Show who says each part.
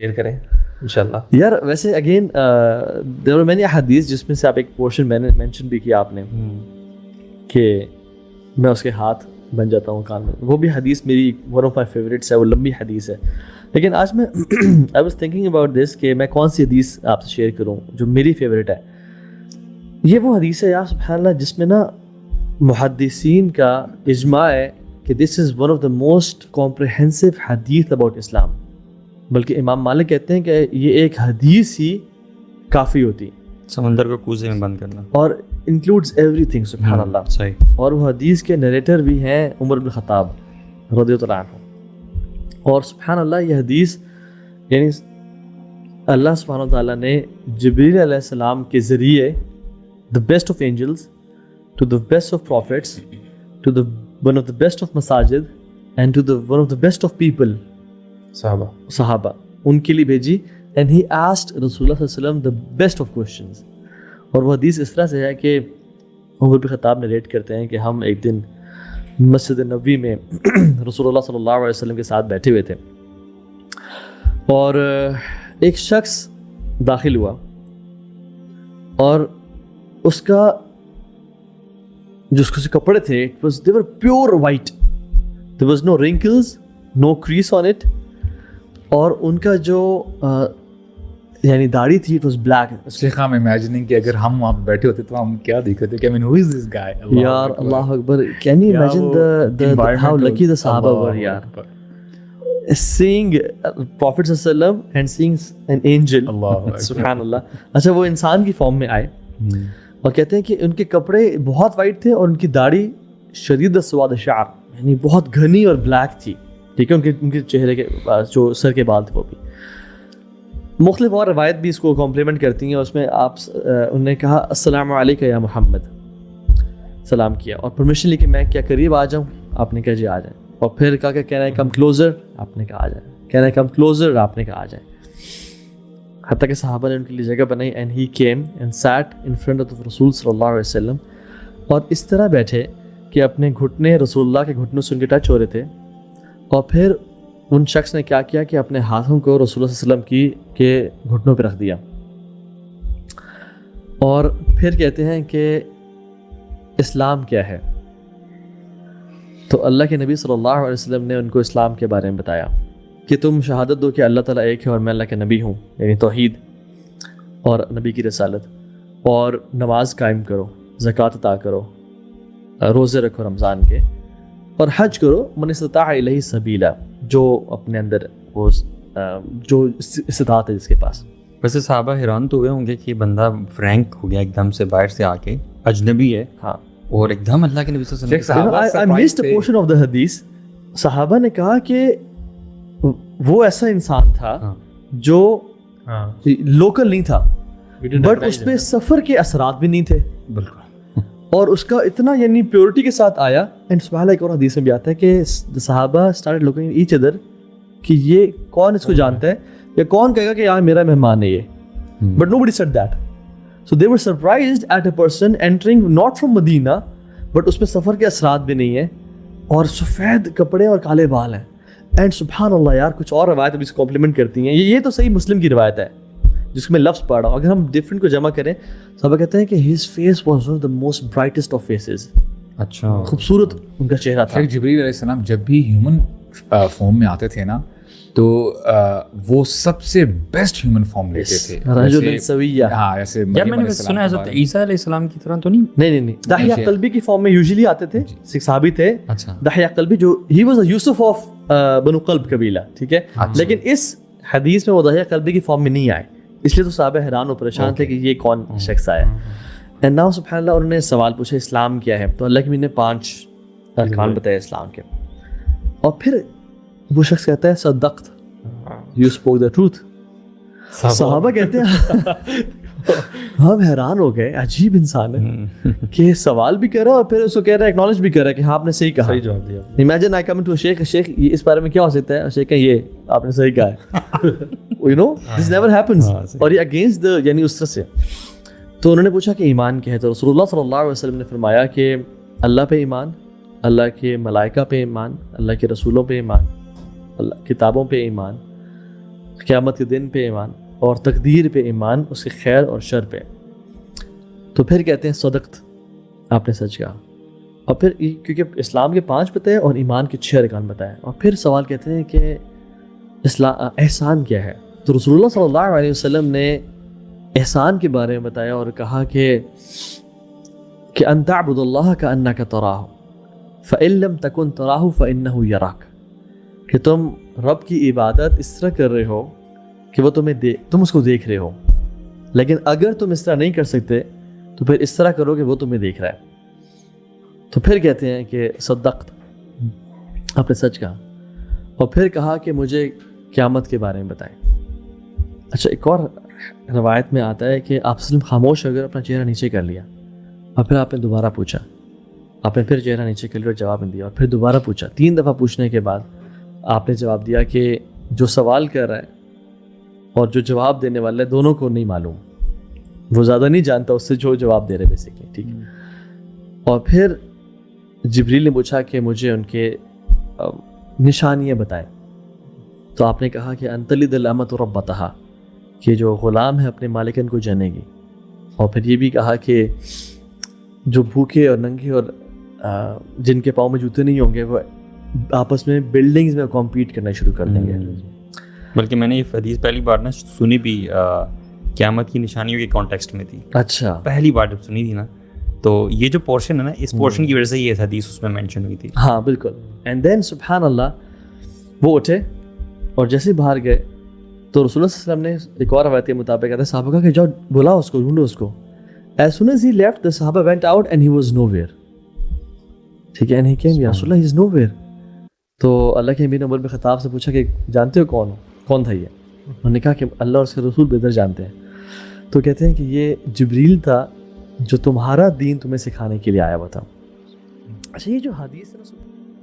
Speaker 1: Share کریں انشاءاللہ.
Speaker 2: یار ویسے اگین دیر آر مینی احادیث جس میں سے آپ ایک پورشن میں نے مینشن بھی کیا آپ نے کہ میں اس کے ہاتھ بن جاتا ہوں کان میں. وہ بھی حدیث میری ون آف مائی فیوریٹس ہے, وہ لمبی حدیث ہے. لیکن آج میں I was thinking about this کہ میں کون سی حدیث آپ سے شیئر کروں جو میری فیوریٹ ہے. یہ وہ حدیث ہے یار سبحان اللہ جس میں نا محدثین کا اجماع ہے کہ this is one of the most comprehensive حدیث اباؤٹ اسلام. بلکہ امام مالک کہتے ہیں کہ یہ ایک حدیث ہی کافی ہوتی,
Speaker 3: سمندر کو کوزے میں بند کرنا,
Speaker 2: اور انکلوڈز ایوری تھنگ سبحان اللہ.
Speaker 3: صحیح.
Speaker 2: اور وہ حدیث کے نریٹر بھی ہیں عمر بن خطاب رضی اللہ عنہ. اور سبحان اللہ یہ حدیث یعنی اللہ سبحانہ وتعالیٰ نے جبریل علیہ السلام کے ذریعے the best of angels to the best of prophets to the one of the best of masajid and to the one of the best of people صحابہ ان کے لیے بھیجی. and he asked رسول اللہ صلی اللہ علیہ وسلم the best of questions. اور وہ حدیث اس طرح سے ہے کہ عمر بن خطاب نریٹ کرتے ہیں کہ ہم ایک دن مسجد نبوی میں رسول اللہ صلی اللہ علیہ وسلم کے ساتھ بیٹھے ہوئے تھے اور ایک شخص داخل ہوا اور اس کا جو اس کے کپڑے تھے they were pure white, there was no wrinkles, no crease on it. اور ان کا جو یعنی داڑھی تھی it was black.
Speaker 4: Sheikh I'm imagining کہ اگر ہم وہاں پہ بیٹھے ہوتے تو ہم کیا دیکھتے کہ I mean who is this guy.
Speaker 2: یار اللہ اکبر, can you imagine the how lucky the Sahaba were یار, seeing Prophet صلی اللہ علیہ وسلم and seeing an angel. سبحان اللہ. اچھا وہ انسان کی فارم میں آئے اور کہتے ہیں کہ ان کے کپڑے بہت وائٹ تھے اور ان کی داڑھی شدید سواد شعر یعنی بہت گھنی اور بلیک تھی. ٹھیک ہے, ان کے چہرے کے جو سر کے بال تھے وہ بھی. مختلف اور روایت بھی اس کو کمپلیمنٹ کرتی ہیں. اس میں آپ انہوں نے کہا السلام علیکم یا محمد, سلام کیا اور پرمیشن لی کہ میں کیا قریب آ جاؤں. آپ نے کہا جی آ جائیں. اور پھر کہا کہ کہنا ہے کم کلوزر, آپ نے کہا آ جائیں. کہنا ہے کم کلوزر, آپ نے کہا آ جائیں. حتیٰ کہ صحابہ نے ان کے لیے جگہ بنائی. And he came and sat in front of رسول صلی اللہ علیہ وسلم. اور اس طرح بیٹھے کہ اپنے گھٹنے رسول اللہ کے گھٹنوں سے ان کے ٹچ ہو رہے تھے. اور پھر ان شخص نے کیا کیا کہ اپنے ہاتھوں کو رسول اللہ صلی اللہ علیہ وسلم کے گھٹنوں پہ رکھ دیا. اور پھر کہتے ہیں کہ اسلام کیا ہے. تو اللہ کے نبی صلی اللہ علیہ وسلم نے ان کو اسلام کے بارے میں بتایا کہ تم شہادت دو کہ اللہ تعالیٰ ایک ہے اور میں اللہ کے نبی ہوں, یعنی توحید اور نبی کی رسالت, اور نماز قائم کرو, زکوٰۃ عطا کرو, روزے رکھو رمضان کے, اور حج کرو من استطاع الیہ سبیلا, جو اپنے اندر وہ جو استطاعت ہے جس کے پاس.
Speaker 3: ویسے صحابہ حیران تو ہوئے ہوں گے کہ یہ بندہ فرینک ہو گیا ایک دم سے, باہر سے آ کے اجنبی ہے, ہاں, اور ایک دم اللہ کے نبی صلی اللہ علیہ وسلم.
Speaker 2: I missed a portion of the حدیث. صحابہ نے کہا کہ وہ ایسا انسان تھا جو لوکل نہیں تھا بٹ اس پہ سفر کے اثرات بھی نہیں تھے بالکل, اور اس کا اتنا یعنی پیورٹی کے ساتھ آیا. اینڈ سبحان اللہ ایک اور حدیث میں بھی آتا ہے کہ صحابہ اسٹارٹڈ لوکنگ ایچ ادر کہ یہ کون اس کو جانتا ہے یا کون کہے گا کہ یار میرا مہمان ہے یہ, but nobody said that. So they were surprised at a person entering not from Medina, but اس پہ سفر کے اثرات بھی نہیں ہیں اور سفید کپڑے اور کالے بال ہیں. اینڈ سبحان اللہ یار کچھ اور روایت ابھی کمپلیمنٹ کرتی ہیں. یہ تو صحیح مسلم کی روایت ہے جس کو میں لفظ پڑھ رہا ہوں. اگر ہم ڈفرینٹ کو جمع کریں صحابہ کہتے ہیں کہ his face was one of the most brightest of faces.
Speaker 3: اچھا,
Speaker 2: خوبصورت ان کا چہرہ تھا.
Speaker 4: جبریل علیہ السلام جب بھی ہیومن فارم میں آتے تھے نا تو وہ سب سے بیسٹ ہیومن فارم لیتے تھے.
Speaker 2: رجل سویہ.
Speaker 4: ہاں ایسے
Speaker 3: میں نے سنا ہے حضرت عیسیٰ علیہ السلام کی طرح تو نہیں.
Speaker 2: دحیہ قلبی کی فارم میں یوزلی آتے تھے. صحابی تھے دحیہ قلبی جو ہی واز یوسف آف بنو قلب قبیلہ, ٹھیک ہے, لیکن اس حدیث میں وہ دحیہ قلبی کی فارم میں نہیں آئے, اس لیے تو صحابہ حیران و پریشان تھے کہ یہ کون شخص آیا. اینڈ ناؤ سبحان اللہ انہوں نے سوال پوچھا اسلام کیا ہے. تو اللہ کے نبی نے 5 ارکان بتائے اسلام کے, اور پھر وہ شخص کہتا ہے صدقت, یو اسپوک دا ٹروتھ. صحابہ کہتے ہیں ہم حیران ہو گئے, عجیب انسان ہے کہ سوال بھی کر رہا ہے اور پھر اس کو کہہ رہا ہے ایکنالج بھی کر رہا ہے کہ ہاں آپ نے صحیح کہا, صحیح جواب دیا. امیجن آئی کم ٹو اے شیخ, شیخ یہ اس بارے میں کیا ہو سکتا ہے, شیخ کہ یہ آپ نے صحیح کہا ہے. You know this never happens, اور یہ اگینسٹ دا یعنی اس طرح سے. تو انہوں نے پوچھا کہ ایمان کیا ہے. تو رسول اللہ صلی اللہ علیہ وسلم نے فرمایا کہ اللہ پہ ایمان, اللہ کے ملائکہ پہ ایمان, اللہ کے رسولوں پہ ایمان, اللہ کتابوں پہ ایمان, قیامت کے دن پہ ایمان اور تقدیر پہ ایمان، اس کے خیر اور شر پہ. تو پھر کہتے ہیں صدقت، آپ نے سچ کہا. اور پھر کیونکہ اسلام کے 5 بتائے اور ایمان کے 6 ارکان بتائے. اور پھر سوال کہتے ہیں کہ احسان کیا ہے؟ تو رسول اللہ صلی اللہ علیہ وسلم نے احسان کے بارے میں بتایا اور کہا کہ ان تعبد اللہ کأنک تراہ فإن لم تکن تراہ فإنہ یراک، کہ تم رب کی عبادت اس طرح کر رہے ہو کہ وہ تم اس کو دیکھ رہے ہو، لیکن اگر تم اس طرح نہیں کر سکتے تو پھر اس طرح کرو کہ وہ تمہیں دیکھ رہا ہے. تو پھر کہتے ہیں کہ صدقت، آپ نے سچ کہا. اور پھر کہا کہ مجھے قیامت کے بارے میں بتائیں. اچھا، ایک اور روایت میں آتا ہے کہ آپ صرف خاموش ہو کر اپنا چہرہ نیچے کر لیا اور پھر آپ نے دوبارہ پوچھا، آپ نے پھر چہرہ نیچے کر لیا اور جواب نہیں دیا، اور پھر دوبارہ پوچھا. 3 دفعہ پوچھنے کے بعد آپ نے جواب دیا کہ جو سوال کر رہا ہے اور جو جواب دینے والا ہے دونوں کو نہیں معلوم، وہ زیادہ نہیں جانتا اس سے جو جواب دے رہے بیسکلی. ٹھیک ہے. اور پھر جبریل نے پوچھا کہ مجھے ان کے نشانیاں بتائیں. تو آپ نے کہا کہ ان تلد الامۃ ربتہا، کہ جو غلام ہے اپنے مالکن کو جنے گی. اور پھر یہ بھی کہا کہ جو بھوکے اور ننگے اور جن کے پاؤں میں جوتے نہیں ہوں گے وہ آپس میں بلڈنگز میں کمپیٹ کرنا شروع کر دیں گے.
Speaker 3: بلکہ میں نے یہ حدیث پہلی بار نا سنی بھی قیامت کی نشانیوں کے کانٹیکسٹ میں تھی.
Speaker 2: اچھا،
Speaker 3: پہلی بار جب سنی تھی نا، تو یہ جو پورشن ہے نا، اس پورشن کی وجہ سے یہ حدیث اس میں مینشن ہوئی تھی.
Speaker 2: ہاں بالکل. اینڈ دین سبحان اللہ وہ اٹھے اور جیسے باہر گئے تو رسول اللہ صلی اللہ علیہ وسلم نے ایک اور روایت کے مطابق کہتے ہیں صحابہ کا کہ جاؤ بلاؤ اس کو، ڈھونڈو اس کو. As soon as he left, the Sahaba went out and he was nowhere. ٹھیک ہے. And he came, یا رسول اللہ, he is nowhere. تو اللہ کے امیر نے عمر بن خطاب سے پوچھا کہ جانتے ہو کون تھا یہ؟ انہوں نے کہا کہ اللہ اور اس کے رسول بہتر جانتے ہیں. تو کہتے ہیں کہ یہ جبریل تھا جو تمہارا دین تمہیں سکھانے کے لیے آیا ہوا تھا. اچھا، یہ جو حدیث ہے نا